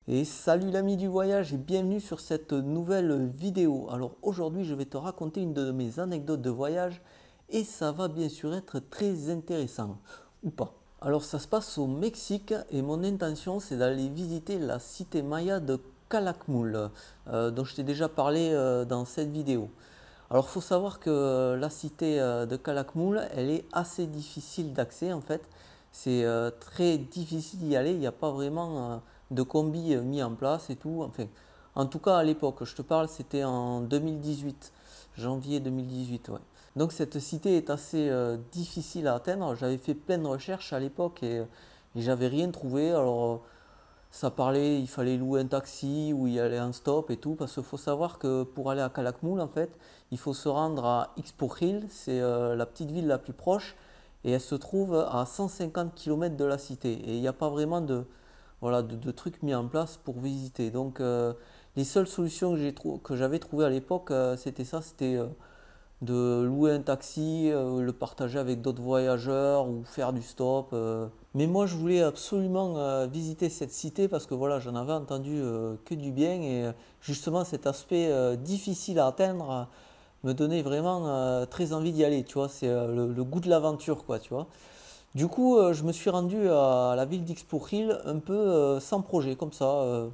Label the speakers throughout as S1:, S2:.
S1: Et salut l'ami du voyage et bienvenue sur cette nouvelle vidéo. Alors aujourd'hui je vais te raconter une de mes anecdotes de voyage et ça va bien sûr être très intéressant, ou pas. Alors ça se passe au Mexique et mon intention c'est d'aller visiter la cité maya de Calakmul, dont je t'ai déjà parlé dans cette vidéo. Alors il faut savoir que la cité de Calakmul elle est assez difficile d'accès en fait. C'est très difficile d'y aller, il n'y a pas vraiment de combi mis en place et tout. Enfin, en tout cas à l'époque, je te parle, c'était en 2018, janvier 2018. Ouais. Donc cette cité est assez difficile à atteindre. J'avais fait plein de recherches à l'époque et j'avais rien trouvé. Alors ça parlait, il fallait louer un taxi ou y aller en stop et tout, parce qu'il faut savoir que pour aller à Calakmul, en fait, il faut se rendre à Ixpochil, c'est la petite ville la plus proche, et elle se trouve à 150 km de la cité. Et il n'y a pas vraiment voilà, de trucs mis en place pour visiter. Donc les seules solutions que j'avais trouvées à l'époque, c'était ça, c'était de louer un taxi, le partager avec d'autres voyageurs ou faire du stop. Mais moi, je voulais absolument visiter cette cité parce que voilà, j'en avais entendu que du bien et justement cet aspect difficile à atteindre me donnait vraiment très envie d'y aller. Tu vois, c'est le goût de l'aventure, quoi, tu vois. Du coup, je me suis rendu à la ville d'Ixpochil un peu sans projet, comme ça.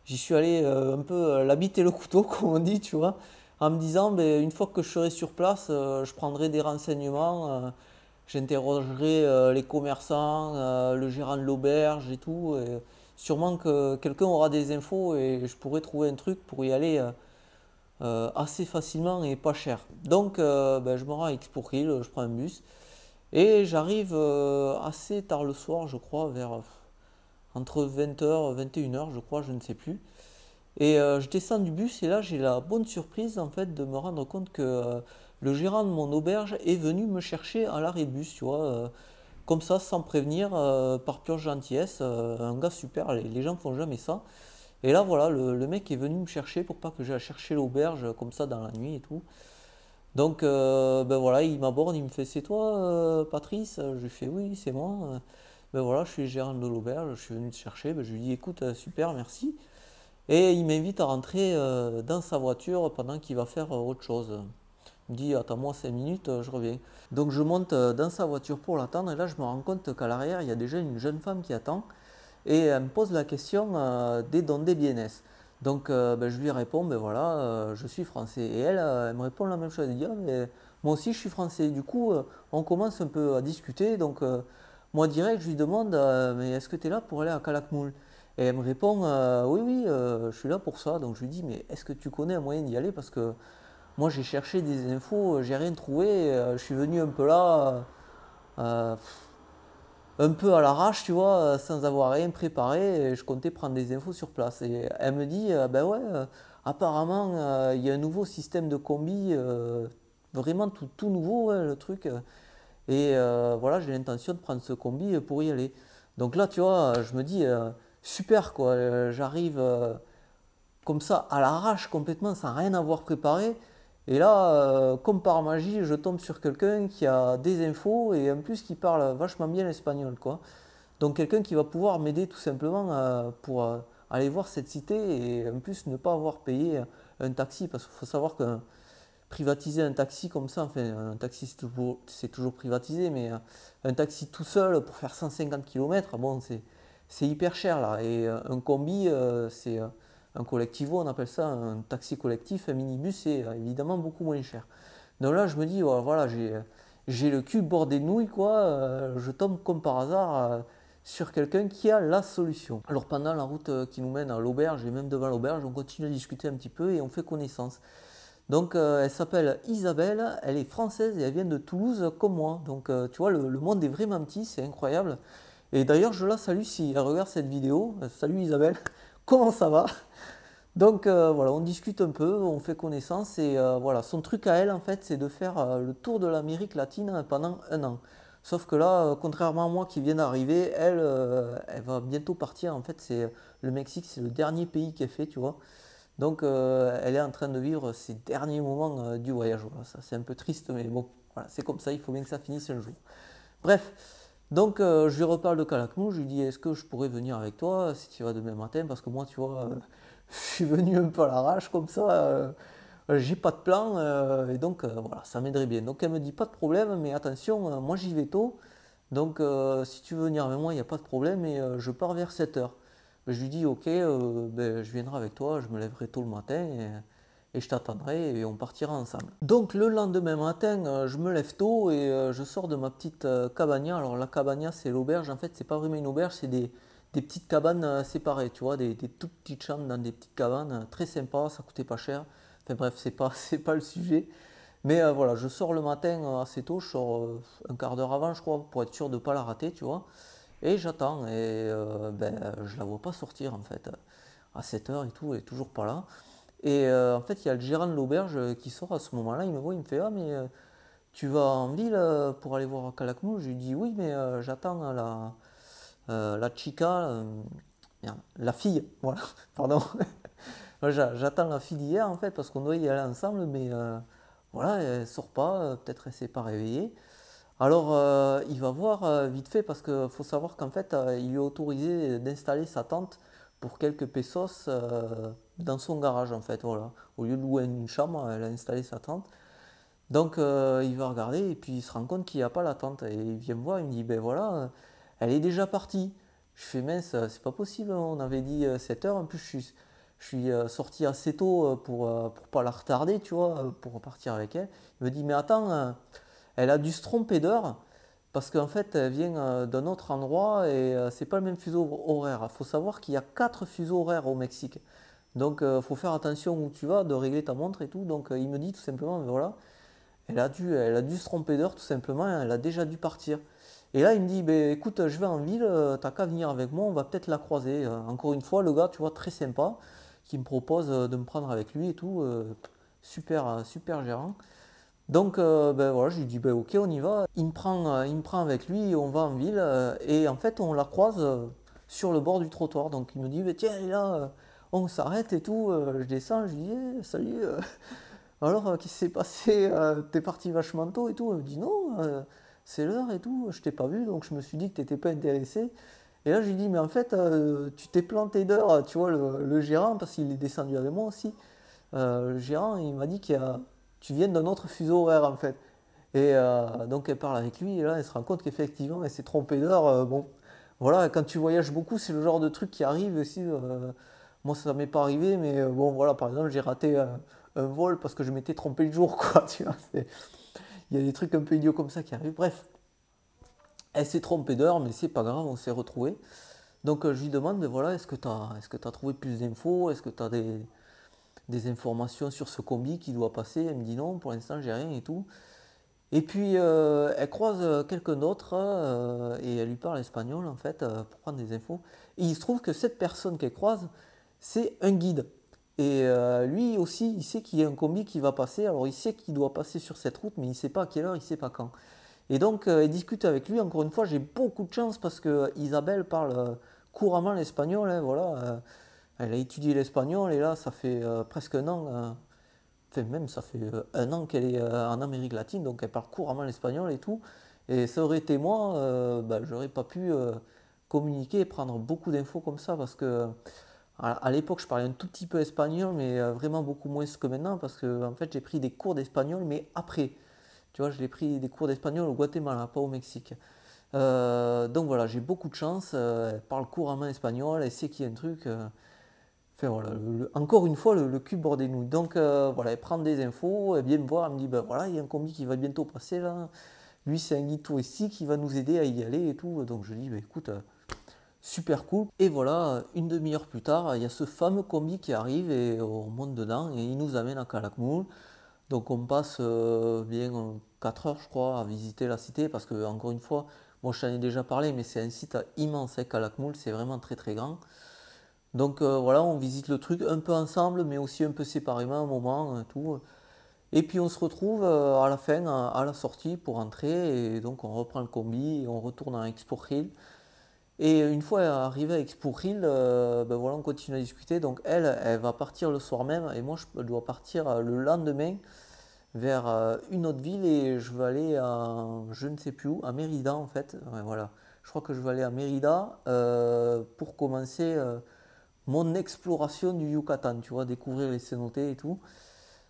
S1: J'y suis allé un peu la bite et le couteau, comme on dit, tu vois, en me disant, ben, une fois que je serai sur place, je prendrai des renseignements, j'interrogerai les commerçants, le gérant de l'auberge et tout. Et sûrement que quelqu'un aura des infos et je pourrai trouver un truc pour y aller assez facilement et pas cher. Donc, ben, je me rends à Expouril, je prends un bus et j'arrive assez tard le soir, je crois, vers entre 20h et 21h, je crois, je ne sais plus. Et je descends du bus et là j'ai la bonne surprise en fait de me rendre compte que le gérant de mon auberge est venu me chercher à l'arrêt bus, tu vois, comme ça sans prévenir, par pure gentillesse, un gars super, les gens font jamais ça. Et là voilà, le mec est venu me chercher pour pas que j'aille chercher l'auberge comme ça dans la nuit et tout. Donc ben voilà, il m'aborde, il me fait c'est toi Patrice? Je lui fais oui c'est moi. Ben voilà, je suis le gérant de l'auberge, je suis venu te chercher, ben, je lui dis écoute super merci. Et il m'invite à rentrer dans sa voiture pendant qu'il va faire autre chose. Il me dit attends-moi 5 minutes, je reviens. Donc je monte dans sa voiture pour l'attendre et là je me rends compte qu'à l'arrière il y a déjà une jeune femme qui attend et elle me pose la question des donde vienes. Donc ben, je lui réponds ben voilà je suis français et elle, elle me répond la même chose. Elle dit ah, mais moi aussi je suis français. Du coup on commence un peu à discuter donc moi direct je lui demande mais est-ce que tu es là pour aller à Calakmul? Et elle me répond oui oui je suis là pour ça. Donc je lui dis mais est-ce que tu connais un moyen d'y aller parce que moi j'ai cherché des infos, j'ai rien trouvé, je suis venu un peu là euh, un peu à l'arrache, tu vois, sans avoir rien préparé, et je comptais prendre des infos sur place. Et elle me dit, ben ouais, apparemment, il y a un nouveau système de combi, vraiment tout nouveau, ouais, le truc. Et voilà, j'ai l'intention de prendre ce combi pour y aller. Donc là, tu vois, je me dis, super, quoi, j'arrive comme ça à l'arrache complètement sans rien avoir préparé. Et là, comme par magie, je tombe sur quelqu'un qui a des infos et en plus qui parle vachement bien l'espagnol, quoi. Donc quelqu'un qui va pouvoir m'aider tout simplement pour aller voir cette cité et en plus ne pas avoir payé un taxi parce qu'il faut savoir que privatiser un taxi comme ça, enfin un taxi c'est toujours privatisé, mais un taxi tout seul pour faire 150 km, bon c'est hyper cher là. Et un combi, c'est un collectivo, on appelle ça un taxi collectif, un minibus, c'est évidemment beaucoup moins cher. Donc là je me dis, voilà, j'ai le cul bordé de nouilles, quoi. Je tombe comme par hasard sur quelqu'un qui a la solution. Alors pendant la route qui nous mène à l'auberge et même devant l'auberge, on continue à discuter un petit peu et on fait connaissance. Donc elle s'appelle Isabelle, elle est française et elle vient de Toulouse comme moi. Donc tu vois, le monde est vraiment petit, c'est incroyable. Et d'ailleurs, je la salue si elle regarde cette vidéo. Salut Isabelle, comment ça va? Donc voilà, on discute un peu, on fait connaissance et voilà, son truc à elle en fait, c'est de faire le tour de l'Amérique latine pendant un an. Sauf que là, contrairement à moi qui viens d'arriver, elle, elle va bientôt partir. En fait, c'est le Mexique, c'est le dernier pays qu'elle fait, tu vois. Donc elle est en train de vivre ses derniers moments du voyage. Voilà, ça c'est un peu triste, mais bon, voilà, c'est comme ça, il faut bien que ça finisse un jour. Bref, Donc je lui reparle de Calakmul, je lui dis est-ce que je pourrais venir avec toi si tu vas demain matin parce que moi tu vois je suis venu un peu à l'arrache comme ça, j'ai pas de plan et donc voilà ça m'aiderait bien. Donc elle me dit pas de problème mais attention moi j'y vais tôt donc si tu veux venir avec moi il n'y a pas de problème et je pars vers 7 heures. Je lui dis ok ben, je viendrai avec toi, je me lèverai tôt le matin et je t'attendrai et on partira ensemble. Donc le lendemain matin, je me lève tôt et je sors de ma petite cabana. Alors la cabana c'est l'auberge, en fait c'est pas vraiment une auberge, c'est des petites cabanes séparées, tu vois, des toutes petites chambres dans des petites cabanes, très sympa, ça coûtait pas cher. Enfin bref, c'est pas, c'est pas le sujet. Mais voilà, je sors le matin assez tôt, je sors un quart d'heure avant je crois, pour être sûr de ne pas la rater, tu vois. Et j'attends et ben, je la vois pas sortir en fait. À 7 heures et tout, elle est toujours pas là. Et en fait, il y a le gérant de l'auberge qui sort à ce moment-là, il me voit, il me fait ah mais tu vas en ville pour aller voir Calakmul? Je lui dis oui mais j'attends la chica, merde, la fille, voilà, pardon. J'attends la fille d'hier en fait parce qu'on doit y aller ensemble mais voilà, elle sort pas, peut-être elle s'est pas réveillée. Alors il va voir vite fait parce qu'il faut savoir qu'en fait il lui a autorisé d'installer sa tente pour quelques pesos dans son garage en fait, voilà. Au lieu de louer une chambre, elle a installé sa tente. Donc il va regarder et puis il se rend compte qu'il n'y a pas la tente. Et il vient me voir, il me dit ben voilà, elle est déjà partie. Je fais mince, c'est pas possible, on avait dit 7 heures. En plus je suis sorti assez tôt pour pas la retarder, tu vois, pour partir avec elle. Il me dit mais attends, elle a dû se tromper d'heure parce qu'en fait elle vient d'un autre endroit et c'est pas le même fuseau horaire. Il faut savoir qu'il y a 4 fuseaux horaires au Mexique. Donc il faut faire attention où tu vas, de régler ta montre et tout. Donc il me dit tout simplement, ben voilà, elle a dû se tromper d'heure tout simplement, elle a déjà dû partir. Et là il me dit, ben écoute, je vais en ville, t'as qu'à venir avec moi, on va peut-être la croiser. Encore une fois, le gars, tu vois, très sympa, qui me propose de me prendre avec lui et tout, super, super gérant. Donc ben voilà, je lui dis ben ok on y va. Il me prend avec lui, et on va en ville et en fait on la croise sur le bord du trottoir. Donc il me dit ben, tiens elle est là, on s'arrête et tout. Je descends, je lui dis eh, salut. Alors qu'est-ce qui s'est passé? T'es parti vachement tôt et tout. Elle me dit non, c'est l'heure et tout. Je t'ai pas vu donc je me suis dit que t'étais pas intéressé. Et là je lui dis mais en fait tu t'es planté d'heure, tu vois le gérant parce qu'il est descendu avec moi aussi. Le gérant, il m'a dit tu viens d'un autre fuseau horaire en fait. Et donc elle parle avec lui et là elle se rend compte qu'effectivement elle s'est trompée d'heure. Bon, voilà, quand tu voyages beaucoup, c'est le genre de truc qui arrive aussi. Moi ça m'est pas arrivé, mais bon voilà, par exemple j'ai raté un vol parce que je m'étais trompé de jour, quoi. Tu vois, il y a des trucs un peu idiots comme ça qui arrivent. Bref, elle s'est trompée d'heure, mais c'est pas grave, on s'est retrouvés. Donc je lui demande, ben voilà, est-ce que tu as trouvé plus d'infos? Est-ce que tu as des informations sur ce combi qui doit passer? Elle me dit non, pour l'instant j'ai rien et tout. Et puis elle croise quelqu'un d'autre et elle lui parle espagnol en fait pour prendre des infos. Et il se trouve que cette personne qu'elle croise, c'est un guide. Et lui aussi, il sait qu'il y a un combi qui va passer. Alors il sait qu'il doit passer sur cette route, mais il ne sait pas à quelle heure, il ne sait pas quand. Et donc elle discute avec lui. Encore une fois, j'ai beaucoup de chance parce que Isabelle parle couramment l'espagnol, hein, voilà. Elle a étudié l'espagnol et là, ça fait presque un an. Enfin, même ça fait un an qu'elle est en Amérique latine, donc elle parle couramment l'espagnol et tout. Et ça aurait été moi, bah, j'aurais pas pu communiquer et prendre beaucoup d'infos comme ça parce que à l'époque je parlais un tout petit peu espagnol, mais vraiment beaucoup moins que maintenant parce que en fait j'ai pris des cours d'espagnol, mais après. Tu vois, j'ai pris des cours d'espagnol au Guatemala, pas au Mexique. Donc voilà, j'ai beaucoup de chance. Elle parle couramment espagnol, elle sait qu'il y a un truc. Enfin voilà, encore une fois, le cul bord des nouilles. Donc voilà, elle prend des infos, elle vient me voir, elle me dit ben voilà, il y a un combi qui va bientôt passer là. Lui, c'est un guide touristique qui va nous aider à y aller et tout. Donc je dis ben écoute, super cool. Et voilà, une demi-heure plus tard, il y a ce fameux combi qui arrive et on monte dedans et il nous amène à Calakmul. Donc on passe bien 4 heures, je crois, à visiter la cité parce que encore une fois, moi je t'en ai déjà parlé, mais c'est un site immense, hein, Calakmul, c'est vraiment très très grand. Donc voilà, on visite le truc un peu ensemble, mais aussi un peu séparément un moment, tout. Et puis on se retrouve à la fin, à la sortie pour entrer, et donc on reprend le combi et on retourne à Expo Hill. Et une fois arrivé à Expo Hill, ben voilà, on continue à discuter. Donc elle va partir le soir même, et moi je dois partir le lendemain vers une autre ville et je vais aller à je ne sais plus où, à Mérida en fait. Ouais, voilà. Je crois que je vais aller à Mérida pour commencer mon exploration du Yucatan, tu vois, découvrir les cénotes et tout.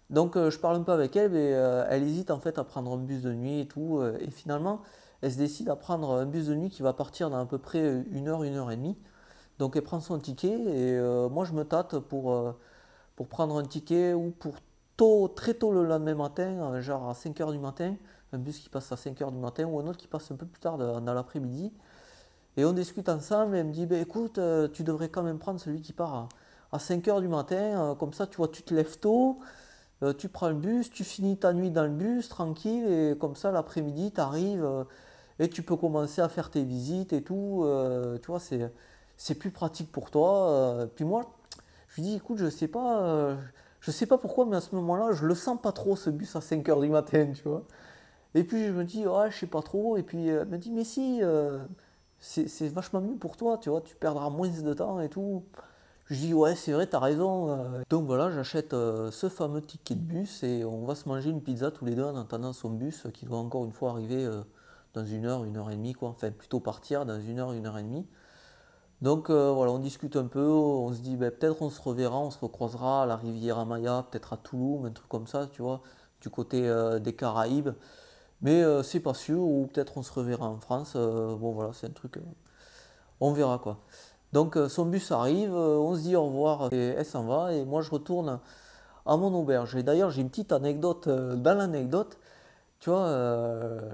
S1: Donc je parle un peu avec elle, mais elle hésite en fait à prendre un bus de nuit et tout. Et finalement, elle se décide à prendre un bus de nuit qui va partir dans à peu près une heure et demie. Donc elle prend son ticket et moi je me tâte pour prendre un ticket ou pour très tôt le lendemain matin, genre à 5 heures du matin, un bus qui passe à 5 heures du matin ou un autre qui passe un peu plus tard dans l'après-midi. Et on discute ensemble et elle me dit, ben écoute, tu devrais quand même prendre celui qui part à 5 heures du matin, comme ça tu vois, tu te lèves tôt, tu prends le bus, tu finis ta nuit dans le bus tranquille et comme ça l'après-midi tu arrives et tu peux commencer à faire tes visites et tout, tu vois, c'est plus pratique pour toi. Puis moi, je lui dis, écoute, je sais pas pourquoi, mais à ce moment-là, je le sens pas trop ce bus à 5 heures du matin, tu vois. Et puis je me dis, ouais, je sais pas trop. Et puis elle me dit, mais si, c'est vachement mieux pour toi, tu vois, tu perdras moins de temps et tout. Je dis, ouais, c'est vrai, t'as raison. Donc voilà, j'achète ce fameux ticket de bus et on va se manger une pizza tous les deux en attendant son bus qui doit encore une fois arriver dans une heure et demie, quoi. Enfin, plutôt partir dans une heure et demie. Donc voilà, on discute un peu, on se dit ben, peut-être on se reverra, on se recroisera à la Riviera Maya, peut-être à Toulouse, un truc comme ça, tu vois, du côté des Caraïbes. Mais c'est pas sûr, ou peut-être on se reverra en France. Bon voilà, c'est un truc, on verra quoi. Donc son bus arrive, on se dit au revoir et elle s'en va et moi je retourne à mon auberge. Et d'ailleurs j'ai une petite anecdote dans l'anecdote. Tu vois,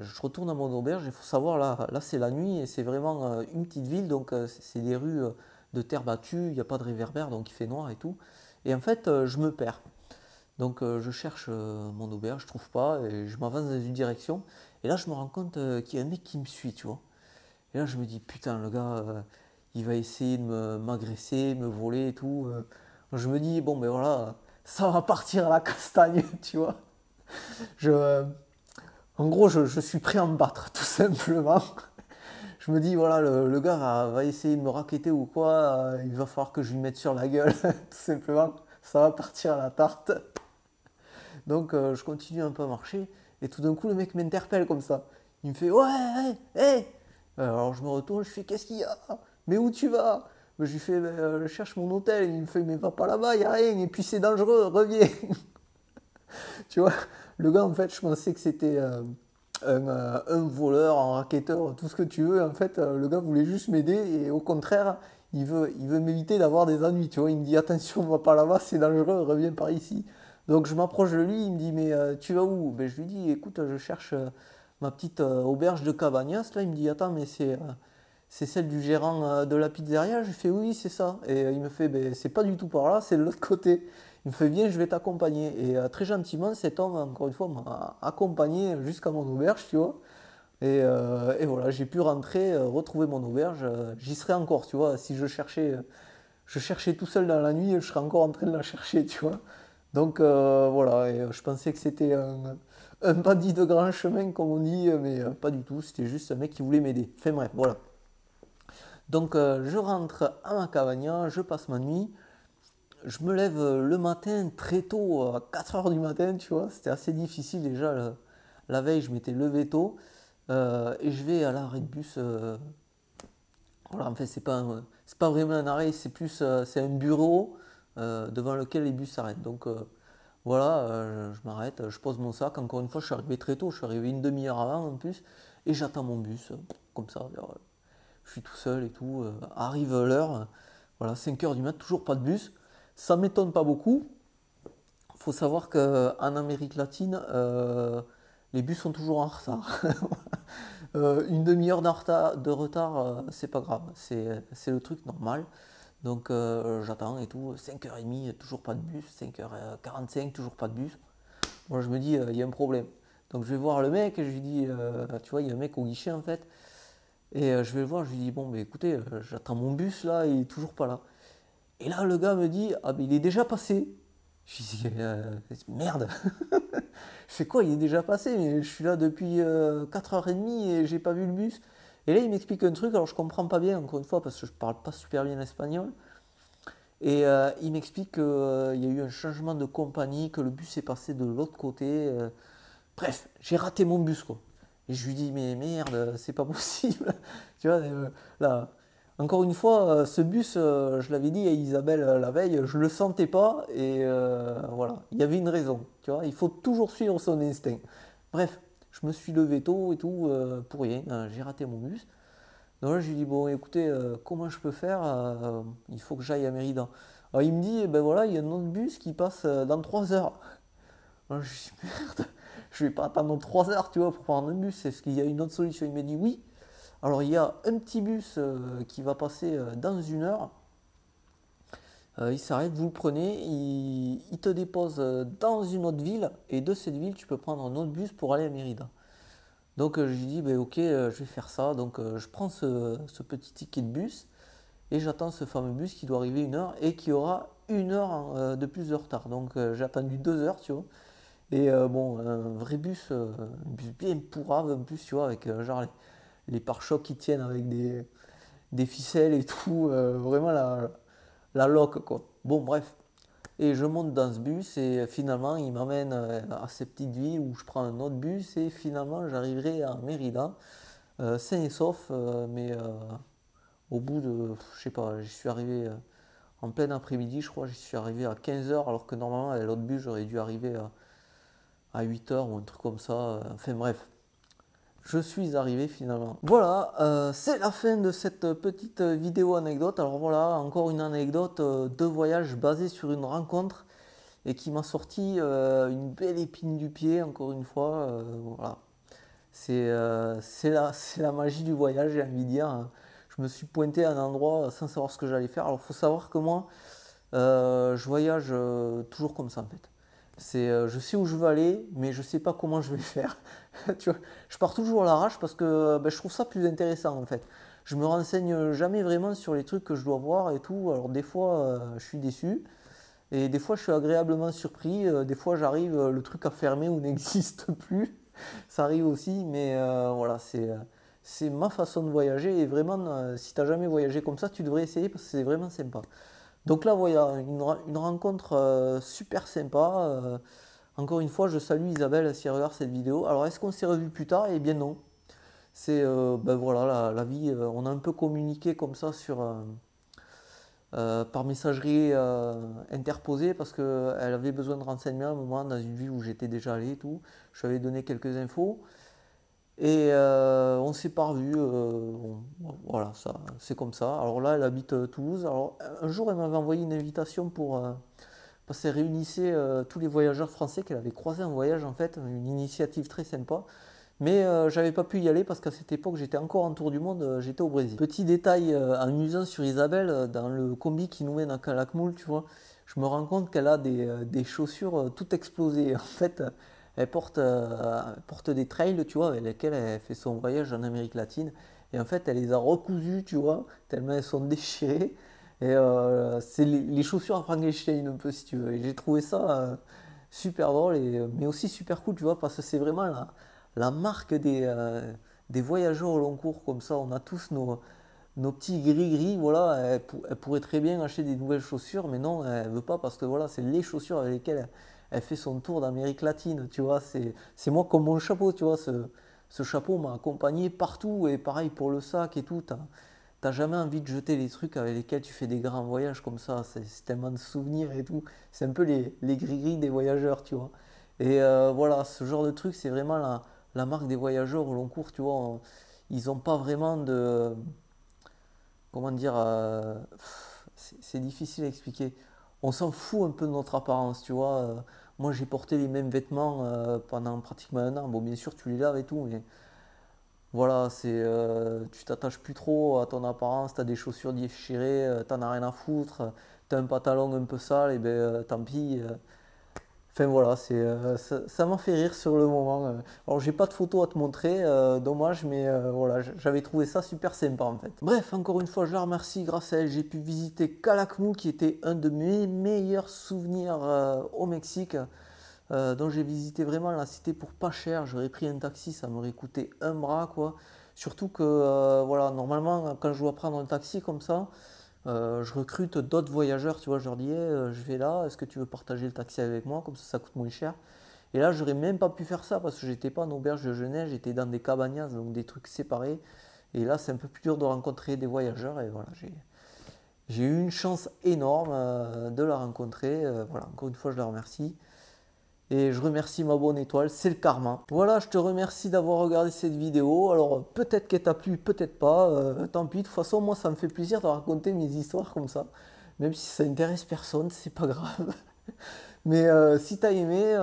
S1: je retourne à mon auberge, il faut savoir, là c'est la nuit et c'est vraiment une petite ville, donc c'est des rues de terre battue, il n'y a pas de réverbère, donc il fait noir et tout. Et en fait, je me perds. Donc je cherche mon auberge, je trouve pas, et je m'avance dans une direction. Et là, je me rends compte qu'il y a un mec qui me suit, tu vois. Et là, je me dis, putain, le gars, il va essayer de m'agresser, me voler et tout. Je me dis, bon, ben voilà, ça va partir à la castagne, tu vois. Je, En gros, je suis prêt à me battre, tout simplement. Je me dis, voilà, le gars va essayer de me racketter ou quoi, il va falloir que je lui mette sur la gueule, tout simplement. Ça va partir à la tarte. Donc, je continue un peu à marcher, et tout d'un coup, le mec m'interpelle comme ça. Il me fait, ouais, hé, hé. Alors, je me retourne, je fais, qu'est-ce qu'il y a? Mais où tu vas? Je lui fais, ben, je cherche mon hôtel. Il me fait, mais va pas là-bas, il n'y a rien, et puis c'est dangereux, reviens. Tu vois, le gars, en fait, je pensais que c'était un voleur, un racketteur, tout ce que tu veux. En fait, le gars voulait juste m'aider et au contraire, il veut m'éviter d'avoir des ennuis. Tu vois, il me dit attention, va pas là-bas, c'est dangereux, reviens par ici. Donc je m'approche de lui, il me dit mais tu vas où? Ben, je lui dis écoute, je cherche ma petite auberge de Cabagnas. Là, il me dit attends, mais c'est celle du gérant de la pizzeria. Je lui fais oui, c'est ça. Et il me fait ben, c'est pas du tout par là, c'est de l'autre côté. Il me fait viens, je vais t'accompagner. Et très gentiment, cet homme, encore une fois, m'a accompagné jusqu'à mon auberge, tu vois. Et voilà, j'ai pu rentrer, retrouver mon auberge. J'y serais encore, tu vois. Si je cherchais tout seul dans la nuit, je serais encore en train de la chercher, tu vois. Donc voilà, et, je pensais que c'était un bandit de grand chemin, comme on dit, mais pas du tout. C'était juste un mec qui voulait m'aider. Enfin bref, voilà. Donc je rentre à ma cabane, je passe ma nuit. Je me lève le matin très tôt, à 4 heures du matin, tu vois. C'était assez difficile déjà. La veille, je m'étais levé tôt. Et je vais à l'arrêt de bus. Voilà, en fait, c'est pas vraiment un arrêt, c'est plus c'est un bureau devant lequel les bus s'arrêtent. Donc voilà, je m'arrête, je pose mon sac. Encore une fois, je suis arrivé très tôt, je suis arrivé une demi-heure avant en plus. Et j'attends mon bus, comme ça. Je suis tout seul et tout. Arrive l'heure, voilà, 5 heures du mat, toujours pas de bus. Ça m'étonne pas beaucoup. Il faut savoir qu'en Amérique latine, les bus sont toujours en retard. Une demi-heure de retard, c'est pas grave, c'est le truc normal. Donc j'attends et tout, 5h30, toujours pas de bus, 5h45, toujours pas de bus. Moi je me dis, il y a un problème. Donc je vais voir le mec et je lui dis, tu vois, il y a un mec au guichet en fait. Et je vais le voir, je lui dis, bon, mais écoutez, j'attends mon bus là, il est toujours pas là. Et là, le gars me dit, ah, mais il est déjà passé. Je dis, merde, c'est quoi, il est déjà passé, mais je suis là depuis 4h30 et j'ai pas vu le bus. Et là, il m'explique un truc, alors je comprends pas bien, encore une fois, parce que je parle pas super bien espagnol. Et il m'explique qu'il y a eu un changement de compagnie, que le bus est passé de l'autre côté. Bref, j'ai raté mon bus, quoi. Et je lui dis, mais merde, c'est pas possible. Tu vois, là, encore une fois, ce bus, je l'avais dit à Isabelle la veille, je le sentais pas. Et voilà, il y avait une raison. Tu vois, il faut toujours suivre son instinct. Bref, je me suis levé tôt et tout, pour rien. J'ai raté mon bus. Donc là, je lui dis, bon, écoutez, comment je peux faire? Il faut que j'aille à Mérida. Alors il me dit, eh ben voilà, il y a un autre bus qui passe dans 3 heures. Alors, je dis, merde, je vais pas attendre 3 heures, tu vois, pour prendre un bus. Est-ce qu'il y a une autre solution? Il m'a dit, oui. Alors il y a un petit bus qui va passer dans 1 heure. Il s'arrête, vous le prenez, il te dépose dans une autre ville. Et de cette ville, tu peux prendre un autre bus pour aller à Mérida. Donc je lui dis, ben, ok, je vais faire ça. Donc je prends ce petit ticket de bus et j'attends ce fameux bus qui doit arriver 1 heure et qui aura 1 heure de plus de retard. Donc j'ai attendu 2 heures, tu vois. Et bon, un vrai bus, un bus bien pourrave, un bus, tu vois, avec genre les pare-chocs qui tiennent avec des ficelles et tout, vraiment la loque, quoi. Bon, bref. Et je monte dans ce bus et finalement il m'amène à cette petite ville où je prends un autre bus et finalement j'arriverai à Mérida, sain et sauf, mais au bout de, je sais pas, j'y suis arrivé en plein après-midi, je crois, j'y suis arrivé à 15 heures alors que normalement avec l'autre bus j'aurais dû arriver à 8 heures ou un truc comme ça. Enfin bref, je suis arrivé finalement. Voilà, c'est la fin de cette petite vidéo anecdote. Alors voilà, encore une anecdote de voyage basée sur une rencontre et qui m'a sorti une belle épine du pied, encore une fois. Voilà, c'est la magie du voyage, j'ai envie de dire, hein. Je me suis pointé à un endroit sans savoir ce que j'allais faire. Alors il faut savoir que moi, je voyage toujours comme ça en fait. Je sais où je veux aller, mais je sais pas comment je vais faire. Tu vois, je pars toujours à l'arrache parce que ben, je trouve ça plus intéressant en fait. Je me renseigne jamais vraiment sur les trucs que je dois voir et tout. Alors des fois, je suis déçu et des fois, je suis agréablement surpris. Des fois, j'arrive, le truc a fermé ou n'existe plus. Ça arrive aussi, mais voilà, c'est ma façon de voyager et vraiment, si tu n'as jamais voyagé comme ça, tu devrais essayer parce que c'est vraiment sympa. Donc là, voilà, une rencontre super sympa. Encore une fois, je salue Isabelle si elle regarde cette vidéo. Alors, est-ce qu'on s'est revus plus tard? Eh bien non. C'est ben voilà, la vie. On a un peu communiqué comme ça par messagerie interposée parce qu'elle avait besoin de renseignements à un moment dans une ville où j'étais déjà allé et tout. Je lui avais donné quelques infos. Et on s'est pas revus, voilà, ça, c'est comme ça. Alors là, elle habite Toulouse. Alors un jour, elle m'avait envoyé une invitation parce qu'elle réunissait tous les voyageurs français qu'elle avait croisés en voyage en fait, une initiative très sympa. Mais j'avais pas pu y aller parce qu'à cette époque, j'étais encore en tour du monde, j'étais au Brésil. Petit détail amusant sur Isabelle, dans le combi qui nous mène à Calakmul, tu vois, je me rends compte qu'elle a des chaussures toutes explosées. En fait, elle porte des trails, tu vois, avec lesquels elle fait son voyage en Amérique latine. Et en fait, elle les a recousues, tu vois, tellement elles sont déchirées. Et c'est les chaussures à Frankenstein un peu, si tu veux. Et j'ai trouvé ça super drôle, mais aussi super cool, tu vois, parce que c'est vraiment la marque des voyageurs au long cours comme ça. On a tous nos petits gris-gris, voilà. Elle pourrait très bien acheter des nouvelles chaussures, mais non, elle veut pas parce que voilà, c'est les chaussures avec lesquelles elle fait son tour d'Amérique latine, tu vois. C'est moi comme mon chapeau, tu vois. Ce chapeau m'a accompagné partout et pareil pour le sac et tout. T'as jamais envie de jeter les trucs avec lesquels tu fais des grands voyages comme ça. C'est tellement de souvenirs et tout. C'est un peu les gris-gris des voyageurs, tu vois. Et voilà, ce genre de truc, c'est vraiment la marque des voyageurs au long cours, tu vois. Ils n'ont pas vraiment de. Comment dire, c'est difficile à expliquer. On s'en fout un peu de notre apparence, tu vois. Moi, j'ai porté les mêmes vêtements pendant pratiquement 1 an. Bon, bien sûr, tu les laves et tout, mais voilà, tu t'attaches plus trop à ton apparence. T'as des chaussures déchirées, t'en as rien à foutre. T'as un pantalon un peu sale, et ben tant pis. Enfin voilà, ça m'a fait rire sur le moment. Alors j'ai pas de photos à te montrer, dommage, mais voilà, j'avais trouvé ça super sympa en fait. Bref, encore une fois, je la remercie. Grâce à elle, j'ai pu visiter Calakmul, qui était un de mes meilleurs souvenirs au Mexique, dont j'ai visité vraiment la cité pour pas cher. J'aurais pris un taxi, ça m'aurait coûté un bras quoi. Surtout que voilà, normalement, quand je dois prendre un taxi comme ça, Je recrute d'autres voyageurs, tu vois, je leur dis, je vais là, est-ce que tu veux partager le taxi avec moi, comme ça coûte moins cher. Et là, j'aurais même pas pu faire ça parce que j'étais pas en auberge de jeunesse, j'étais dans des cabanas, donc des trucs séparés. Et là, c'est un peu plus dur de rencontrer des voyageurs. Et voilà, j'ai eu une chance énorme de la rencontrer. Voilà, encore une fois, je la remercie. Et je remercie ma bonne étoile, c'est le karma. Voilà, je te remercie d'avoir regardé cette vidéo. Alors, peut-être qu'elle t'a plu, peut-être pas. Tant pis, de toute façon, moi, ça me fait plaisir de raconter mes histoires comme ça. Même si ça intéresse personne, c'est pas grave. Mais si tu as aimé,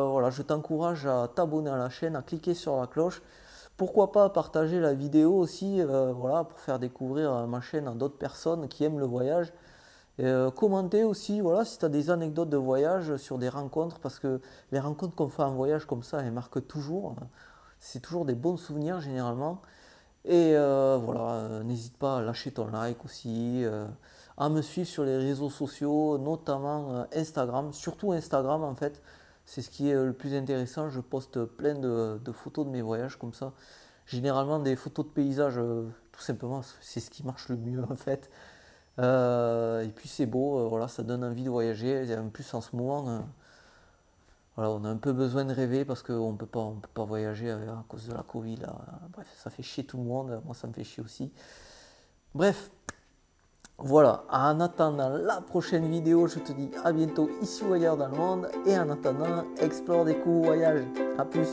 S1: voilà, je t'encourage à t'abonner à la chaîne, à cliquer sur la cloche. Pourquoi pas partager la vidéo aussi, voilà, pour faire découvrir ma chaîne à d'autres personnes qui aiment le voyage. Et, commenter aussi, voilà, si tu as des anecdotes de voyage sur des rencontres, parce que les rencontres qu'on fait en voyage comme ça, elles marquent toujours. C'est toujours des bons souvenirs généralement. Et voilà, n'hésite pas à lâcher ton like aussi, à me suivre sur les réseaux sociaux, notamment Instagram, surtout Instagram en fait. C'est ce qui est le plus intéressant. Je poste plein de photos de mes voyages comme ça. Généralement des photos de paysages, tout simplement, c'est ce qui marche le mieux en fait. Et puis c'est beau, voilà, ça donne envie de voyager. Et en plus en ce moment, voilà, on a un peu besoin de rêver parce qu'on on peut pas voyager à cause de la Covid. Là. Bref, ça fait chier tout le monde. Moi, ça me fait chier aussi. Bref, voilà. En attendant la prochaine vidéo, je te dis à bientôt ici ou ailleurs dans le monde. Et en attendant, explore, découvre, voyage. A plus.